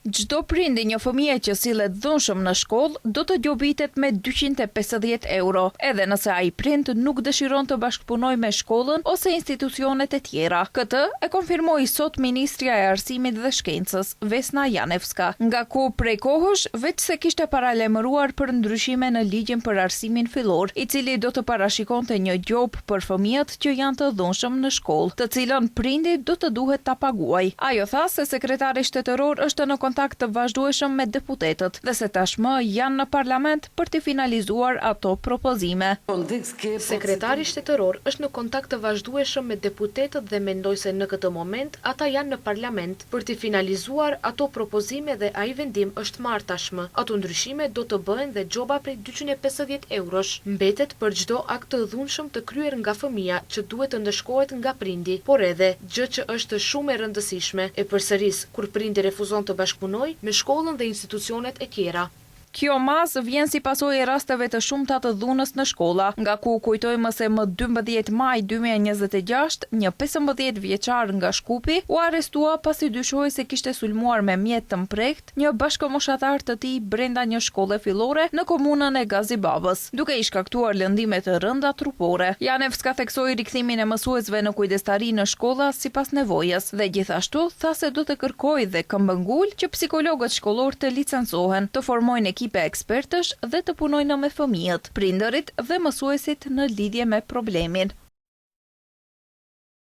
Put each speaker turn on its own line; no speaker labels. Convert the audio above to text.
Çdo prindi një fëmije që sillet dhunshëm në shkollë do të gjobitet me 250 euro, edhe nëse ai prind nuk dëshiron të bashkëpunojë me shkollën ose institucionet e tjera. Këtë e konfirmoi sot Ministrja e Arsimit dhe Shkencës, Vesna Janevska, nga ku prej kohësh veç se kishte paralajmëruar për ndryshime në ligjin për arsimin fillor, i cili do të parashikonte një gjop për fëmijët që janë të dhunshëm në shkollë, të cilën prindi do të duhet ta paguajë. Ajo tha se sekretari shtetëror është në kontakt të vazhdueshëm me deputetët dhe se tashmë janë në parlament për të finalizuar ato propozime.
Sekretari shtetëror është në kontakt të vazhdueshëm me deputetët dhe mendoj se në këtë moment ata janë në parlament për të finalizuar ato propozime dhe ai vendim është marrë tashmë. Ato ndryshime do të bëhen dhe gjoba prej 250 eurosh mbetet për çdo akt të dhunshëm të kryer nga fëmia që duhet të ndëshkohet nga prindi, por edhe gjë që është shumë e rëndësishme e përsëris kur prindi refuzon të bashkëpunoj me shkollën dhe institucionet e tjera.
Kjo masë vjen si pasojë e rasteve të shumta të dhunës në shkolla, nga ku kujtojmë se më 12 maj 2026, një 15 vjeçar nga Shkupi u arrestua pasi dyshohej se kishte sulmuar me mjet të mprekt një bashkëmoshatar të tij brenda një shkolle fillore në komunën e Gazibabës, duke i shkaktuar lëndime të rënda trupore. Janevska theksoi rikthimin e mësuesve në kujdestari në shkolla sipas nevojës dhe gjithashtu tha se do të kërkojë dhe këmbëngul që psikologët shkollor të licencohen, të formojnë ekipe ekspertësh dhe të punojnë me fëmijët, prindërit dhe mësuesit në lidhje me problemin.